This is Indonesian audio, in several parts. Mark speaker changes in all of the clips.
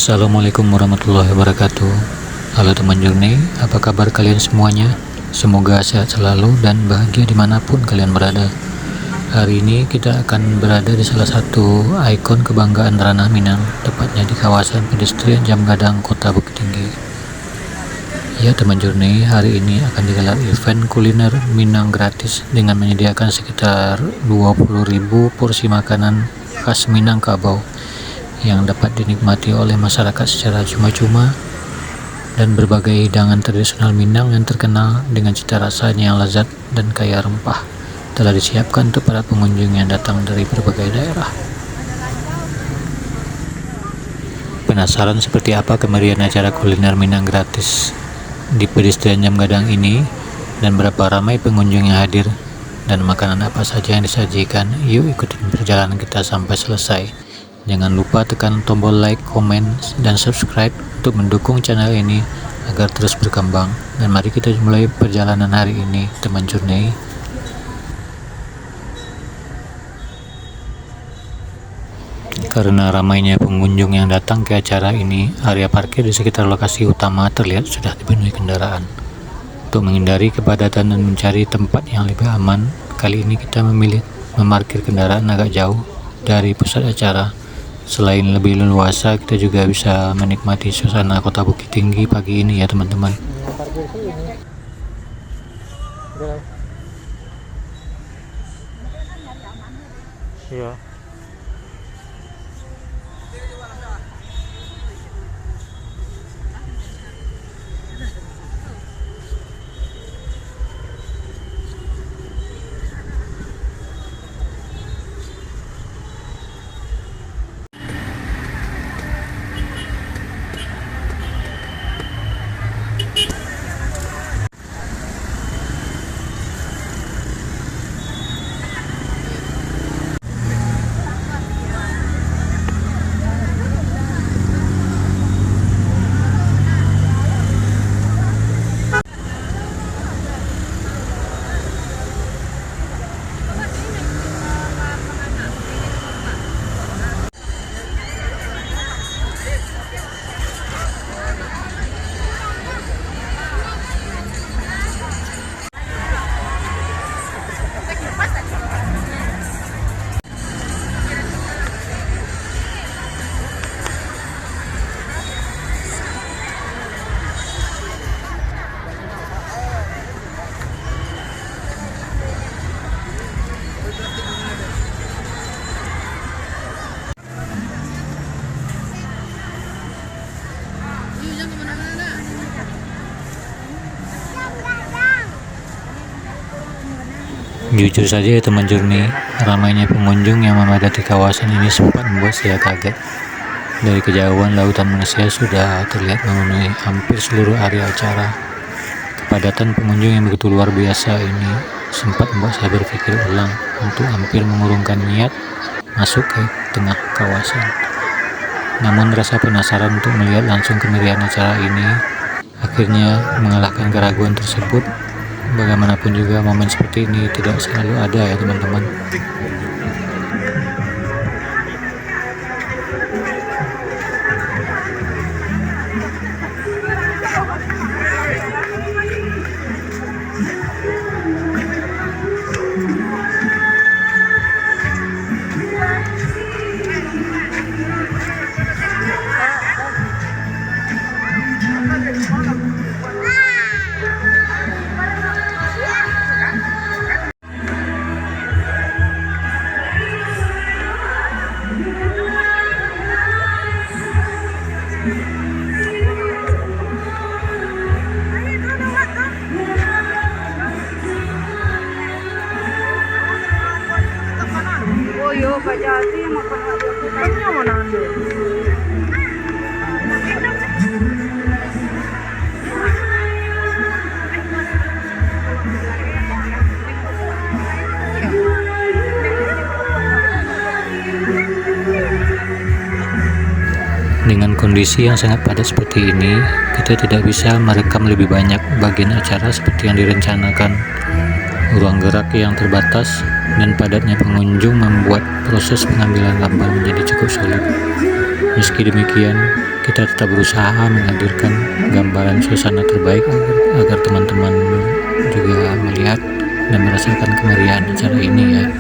Speaker 1: Assalamualaikum warahmatullahi wabarakatuh. Halo teman journey, apa kabar kalian semuanya? Semoga sehat selalu dan bahagia dimanapun kalian berada. Hari ini kita akan berada di salah satu ikon kebanggaan Ranah Minang, tepatnya di kawasan pedestrian Jam Gadang, Kota Bukit Tinggi. Ya teman journey, hari ini akan digelar event kuliner Minang gratis dengan menyediakan sekitar 20.000 porsi makanan khas Minangkabau yang dapat dinikmati oleh masyarakat secara cuma-cuma, dan berbagai hidangan tradisional Minang yang terkenal dengan cita rasanya yang lezat dan kaya rempah telah disiapkan untuk para pengunjung yang datang dari berbagai daerah. Penasaran seperti apa kemeriahan acara kuliner Minang gratis di pedestrian Jam Gadang ini, dan berapa ramai pengunjung yang hadir, dan makanan apa saja yang disajikan? Yuk ikutin perjalanan kita sampai selesai. Jangan lupa tekan tombol like, komen, dan subscribe untuk mendukung channel ini agar terus berkembang. Dan mari kita mulai perjalanan hari ini, teman journey. Karena ramainya pengunjung yang datang ke acara ini, area parkir di sekitar lokasi utama terlihat sudah dipenuhi kendaraan. Untuk menghindari kepadatan dan mencari tempat yang lebih aman, kali ini kita memilih memarkir kendaraan agak jauh dari pusat acara. Selain lebih leluasa, kita juga bisa menikmati suasana Kota Bukit Tinggi pagi ini ya teman-teman. Iya. Jujur saja ya teman journey, ramainya pengunjung yang memadati kawasan ini sempat membuat saya kaget. Dari kejauhan lautan manusia sudah terlihat memenuhi hampir seluruh area acara. Kepadatan pengunjung yang begitu luar biasa ini sempat membuat saya berpikir ulang untuk hampir mengurungkan niat masuk ke tengah kawasan. Namun rasa penasaran untuk melihat langsung kemeriahan acara ini akhirnya mengalahkan keraguan tersebut. Bagaimanapun juga momen seperti ini tidak selalu ada ya teman-teman. Dengan kondisi yang sangat padat seperti ini, kita tidak bisa merekam lebih banyak bagian acara seperti yang direncanakan. Ruang gerak yang terbatas dan padatnya pengunjung membuat proses pengambilan gambar menjadi cukup sulit. Meski demikian, kita tetap berusaha menghadirkan gambaran suasana terbaik agar teman-teman juga melihat dan merasakan kemeriahan acara ini ya.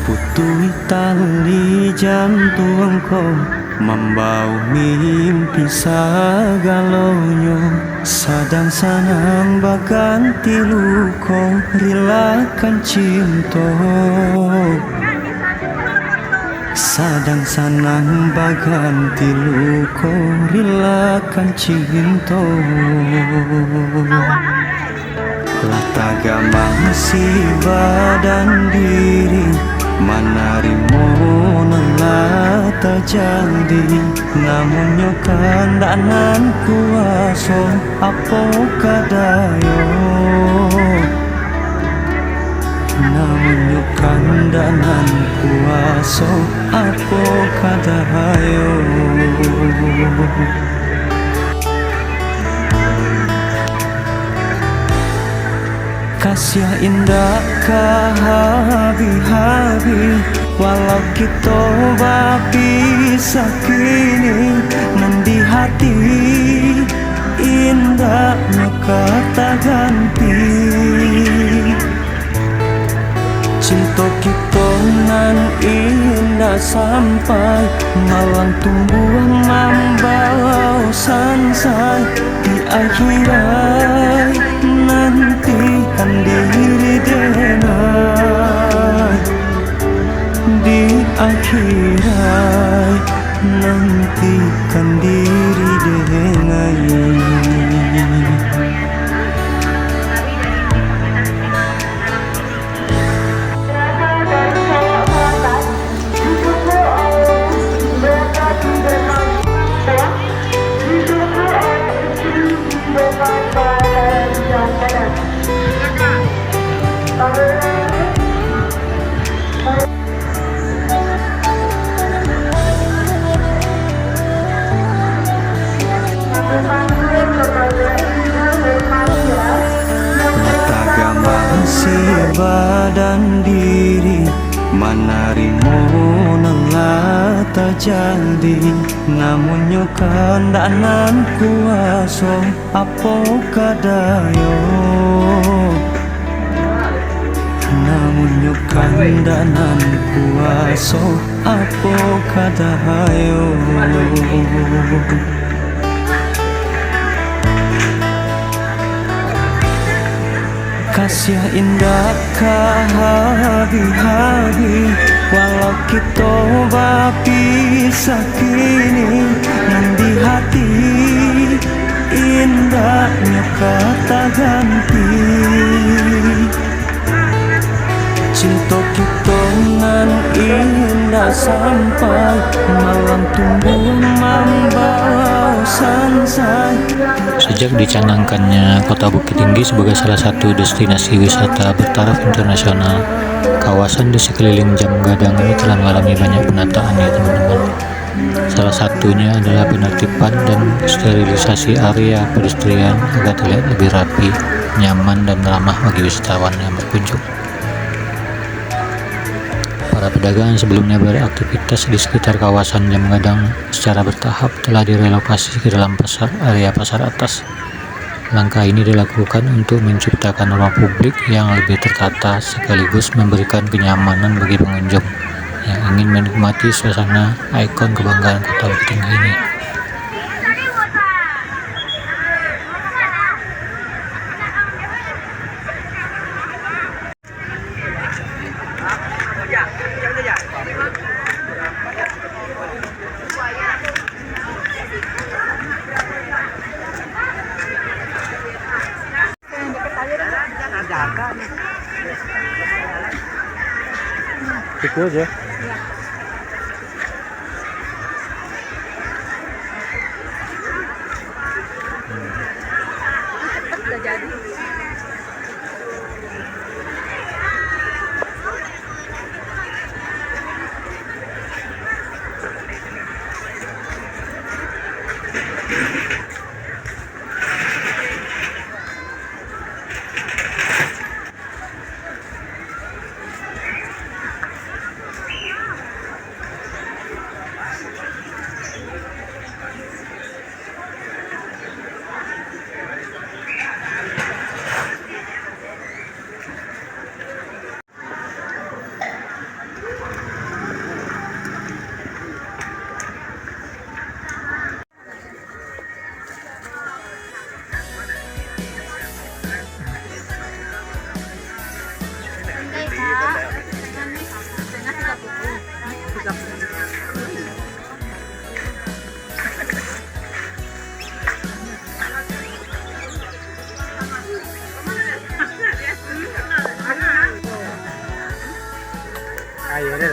Speaker 2: Putui tali jantungku, membau mimpi sagalonyo, sadang sanang baganti luko, rilakan cinta. Sadang sanang baganti luko, rilakan cinta. Lataga masih badan diri, manarimo nalata jadi, namun nyokan danan kuaso apo kadayo, namun nyokan danan kuaso apo kadayo. Kasih indah kahabi-habi, walau kita bisa kini, nanti hati indahnya kata ganti. Cinta kita nan indah sampai malang tumbuhan membawa sansai di akhirat nanti kan diri denai, di akhirat nanti kan diri denai. Badan diri manarimo nalata jadi, namun nyokan danan kuaso apo kadayo, namun nyokan danan kuaso apo kadayo. Kasih indah kahabi-habi, walau kita bisa kini, nanti hati indahnya kata ganti. Cinta kita nan indah sampai malam tumbuh membawa sansai.
Speaker 1: Sejak dicanangkannya Kota Bukit Tinggi sebagai salah satu destinasi wisata bertaraf internasional, kawasan di sekeliling Jam Gadang ini telah mengalami banyak penataan ya teman-teman. Salah satunya adalah penertiban dan sterilisasi area pedestrian agar terlihat lebih rapi, nyaman dan ramah bagi wisatawan yang berkunjung. Para pedagang yang sebelumnya beraktivitas di sekitar kawasan Jam Gadang secara bertahap telah direlokasi ke dalam area pasar atas. Langkah ini dilakukan untuk menciptakan ruang publik yang lebih tertata sekaligus memberikan kenyamanan bagi pengunjung yang ingin menikmati suasana ikon kebanggaan Kota Bukit Tinggi ini. siku aja.
Speaker 3: Udah jadi.
Speaker 1: Ayo deh.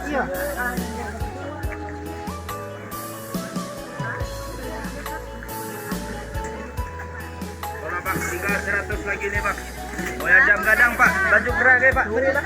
Speaker 3: Iya.
Speaker 4: Tolong Pak, tinggal 100 lagi nih Pak. Oh ya jam gadang Pak, baju gerah deh Pak, berilah.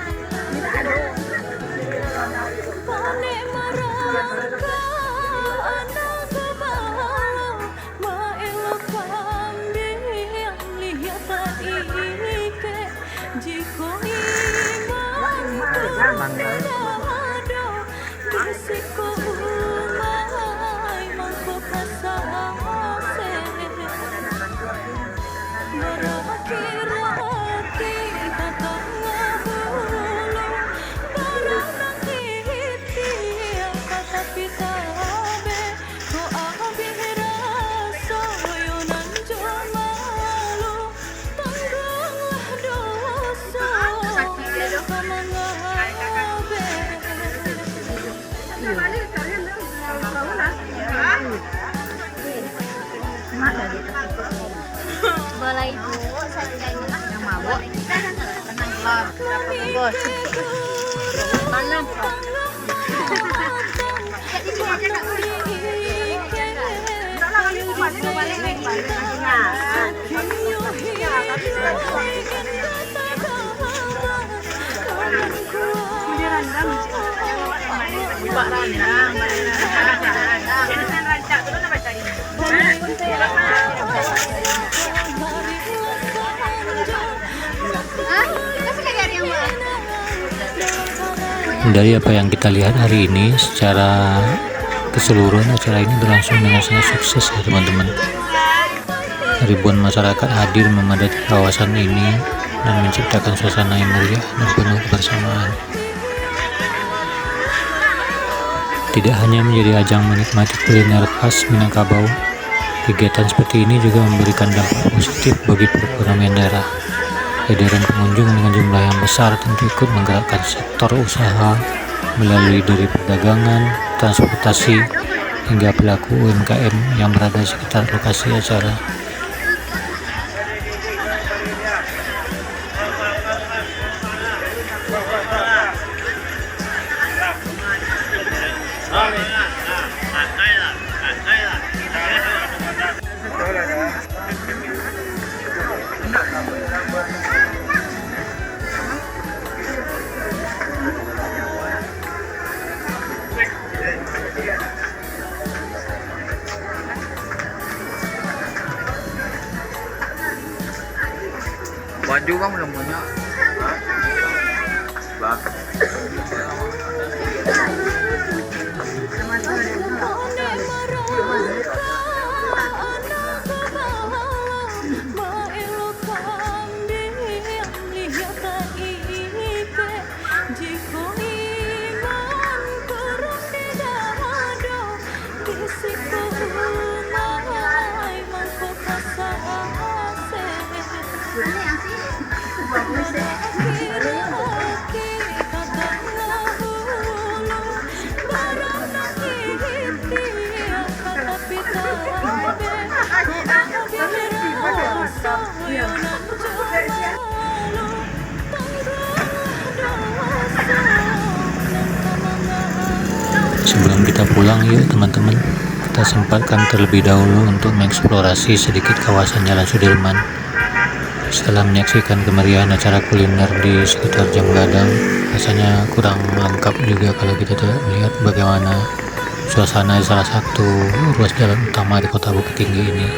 Speaker 3: Boleh ibu, saya yang mabuk. Tenang kelar, dapat bos. Mana? Jadi dia aja nggak boleh. Enggak lah, ini balik lagi. Dia randang. Pak randang. Jangan rancak terus apa cari.
Speaker 1: Dari apa yang kita lihat hari ini, secara keseluruhan acara ini berlangsung dengan sangat sukses ya teman-teman. Ribuan masyarakat hadir memadati kawasan ini dan menciptakan suasana yang meriah dan penuh kebersamaan. Tidak hanya menjadi ajang menikmati kuliner khas Minangkabau, kegiatan seperti ini juga memberikan dampak positif bagi perekonomian daerah. Kehadiran pengunjung dengan jumlah yang besar tentu ikut menggerakkan sektor usaha melalui dari perdagangan, transportasi, hingga pelaku UMKM yang berada di sekitar lokasi acara.
Speaker 4: Baju bang belum punya. Bang.
Speaker 1: sebelum kita pulang, yuk teman-teman, kita sempatkan terlebih dahulu untuk mengeksplorasi sedikit kawasan Jalan Sudirman. Setelah menyaksikan kemeriahan acara kuliner di sekitar Jam Gadang, rasanya kurang lengkap juga kalau kita tidak melihat bagaimana suasana di salah satu ruas jalan utama di kota Bukit Tinggi ini.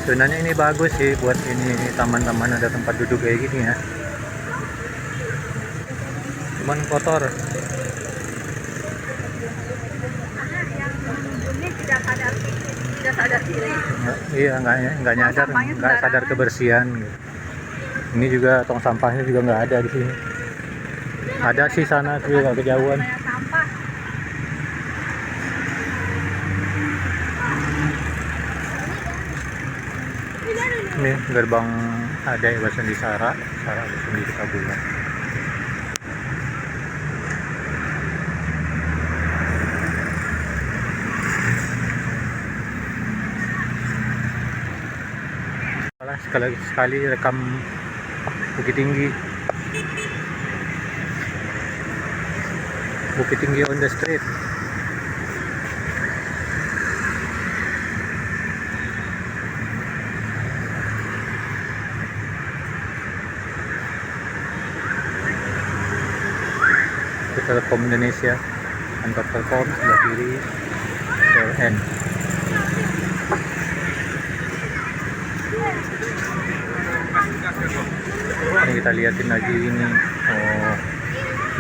Speaker 5: Sebenarnya ini bagus sih buat ini taman-taman, ada tempat duduk kayak gini ya. Cuman kotor. Iya, nggak nyadar, nggak sadar kebersihan gitu. Ini juga tong sampahnya juga nggak ada di sini. Ada sih sana juga kejauhan. Ini gerbang ada Basan di Sara di Kabupaten. Sekali rekam Bukit Tinggi. Bukit Tinggi on the street. Telkom Indonesia, kantor Telkom sebelah kiri PLN. Ini kita liatin lagi ini, oh,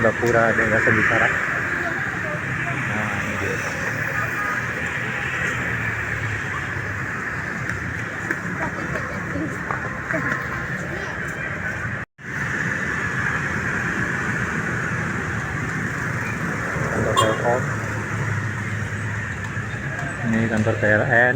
Speaker 5: Gapura daerah Sembisara. Nah, ini dia. Kantor Telkom. Ini kantor PLN.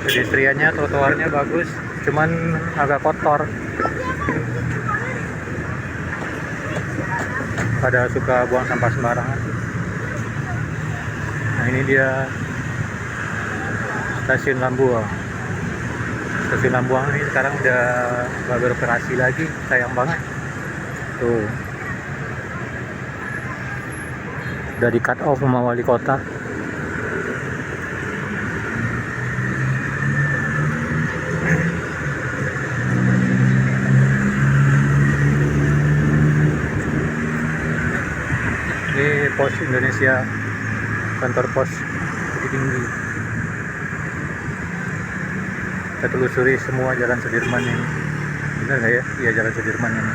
Speaker 5: Pedestriannya, trotoarnya bagus, cuman agak kotor. Pada suka buang sampah sembarangan. Nah, ini dia stasiun Lambuang. Stasiun Lambuang ini sekarang udah nggak beroperasi lagi, sayang banget. Tuh, udah di cut off sama wali kota. Ini Pos Indonesia, kantor pos Bukit Tinggi. Kita telusuri semua Jalan Sudirman ini. Benar nggak ya? Iya, Jalan Sudirman ini.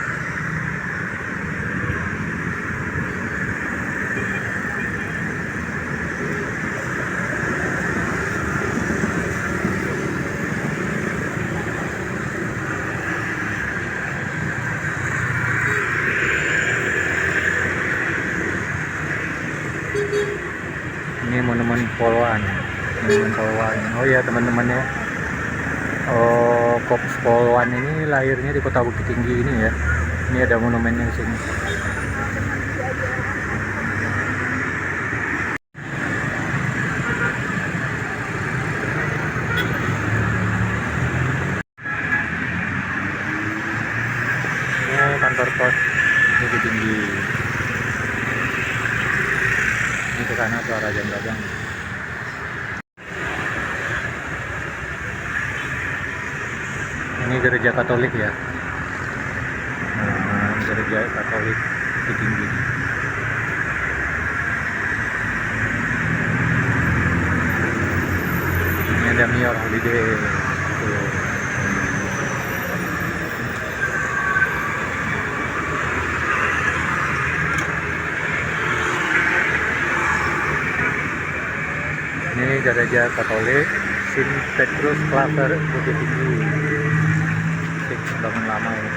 Speaker 5: Polwan. Monumen Polwan. Oh iya teman-temannya. Oh, Korps Polwan ini lahirnya di Kota Bukit Tinggi ini ya. Ini ada monumennya di sini. Ini kantor pos Bukit Tinggi. Ini ke sana suara jam dagang. Ini gereja Katolik ya. Gereja Katolik Bukit Tinggi. Ini ada Mior Holiday. Tuh. Ini gereja Katolik St. Petrus Claver Bukit Tinggi. Bangun lama ini.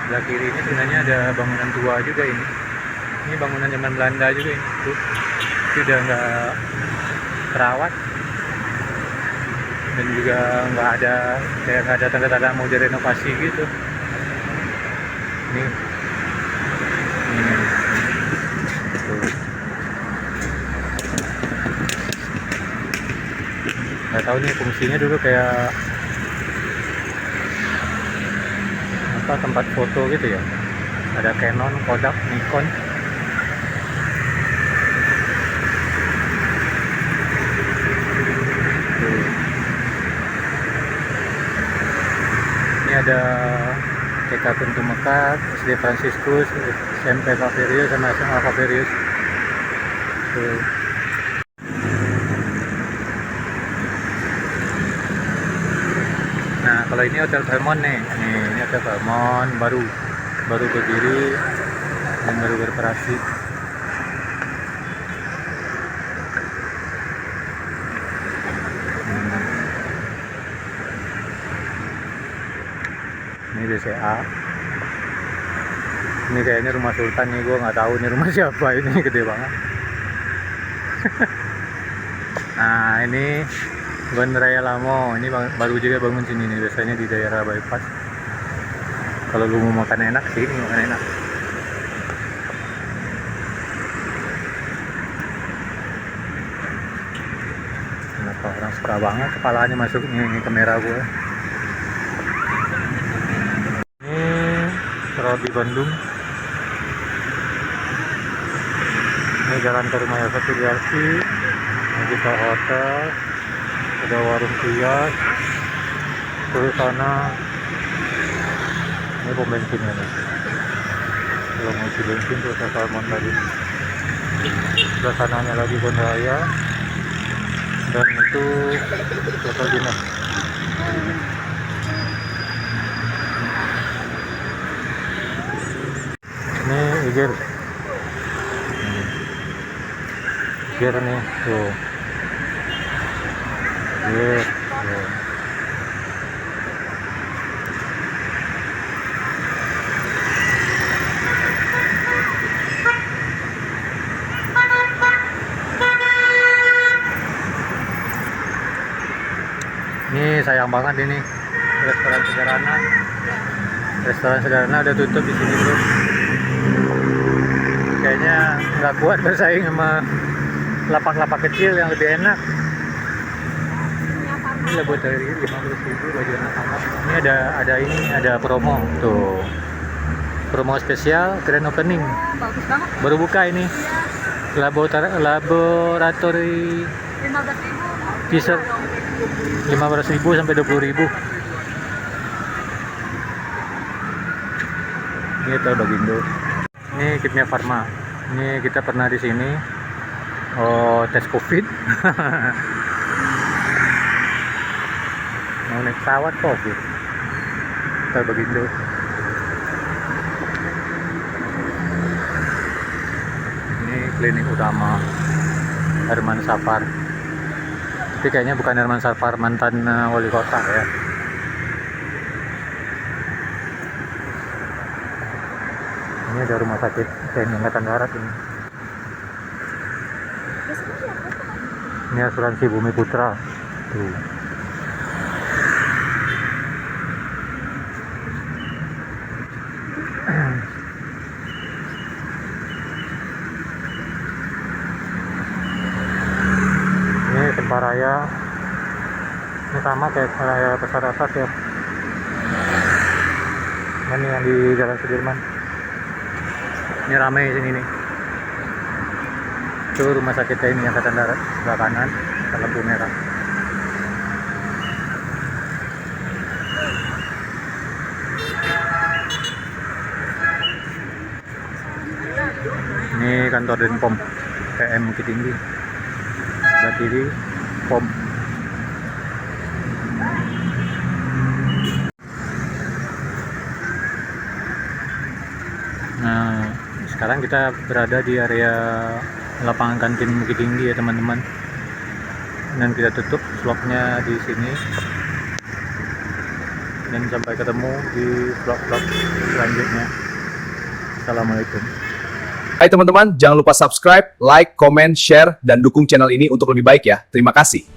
Speaker 5: Sebelah kiri ini sebenarnya ada bangunan tua juga ini. Ini bangunan zaman Belanda juga ini. Tuh, sudah nggak terawat dan juga nggak ada tanda-tanda mau direnovasi gitu. Nih. Nggak tahu nih fungsinya dulu kayak apa, tempat foto gitu ya. Ada Canon, Kodak, Nikon. Ini ada TK Pintu Mekar, SD Fransiskus, SMP Faverius sama SMA Faverius. Tuh. Nah, kalau ini Hotel Fairmont nih. Ini Hotel Fairmont baru berdiri dan baru beroperasi. Ini BCA. Ini kayaknya rumah Sultan nih, gua nggak tahu nih rumah siapa, ini gede banget. Nah, ini Bandar Raya Lamo. Ini baru juga bangun sini nih, biasanya di daerah bypass. Kalau lu mau makan enak sih, ini makan enak. Kenapa orang suka banget kepalanya masuk ini kamera gue. Ini Serabi Bandung. Ini jalan ke rumah Yasa Sudiarti. Ini kita hotel. Ada warung kios. Terus sana ini pom bensinnya nih. Kalau mau isi bensin terus ke Salmon tadi. Sebelah sananya lagi Bandar Raya. Dan itu hotel dinas. Ini Iger. Iger nih tuh. Iger. Tuh. Ini sayang banget ini restoran sederhana. Restoran sederhana udah tutup di sini bro. Kayaknya nggak kuat bersaing sama lapak-lapak kecil yang lebih enak. Ini Laboratory 15.000 baju anak-anak. Ini ada promo tuh. Promo spesial grand opening.
Speaker 3: Bagus banget.
Speaker 5: Baru buka ini. Laboratory
Speaker 3: 15.000.
Speaker 5: t-shirt 15.000 sampai 20.000. Ini Hotel Bagindo. Ini Kimia Farma. Ini kita pernah di sini. Oh, tes COVID. Mau naik pesawat COVID. Hotel Bagindo. Ini klinik utama Herman Safar. Tapi kayaknya bukan Herman Safar, mantan wali kota ya. Ini ada rumah sakit TNI Angkatan Darat ini. Ini asuransi Bumi Putra. Tuh. Ini tempat raya. Ini sama kayak raya Pasar Atas ya. Ini yang di Jalan Sudirman. Ini ramai sini nih. Itu rumah sakit TNI Angkatan Darat sebelah kanan, lampu merah. Ini kantor Denpom PM Bukit Tinggi. Sebelah kiri POM. Nah, sekarang kita berada di area lapangan kantin Bukit Tinggi ya teman-teman. Dan kita tutup vlognya di sini. Dan sampai ketemu di vlog-vlog selanjutnya. Assalamualaikum.
Speaker 6: Hai teman-teman, jangan lupa subscribe, like, comment, share, dan dukung channel ini untuk lebih baik ya. Terima kasih.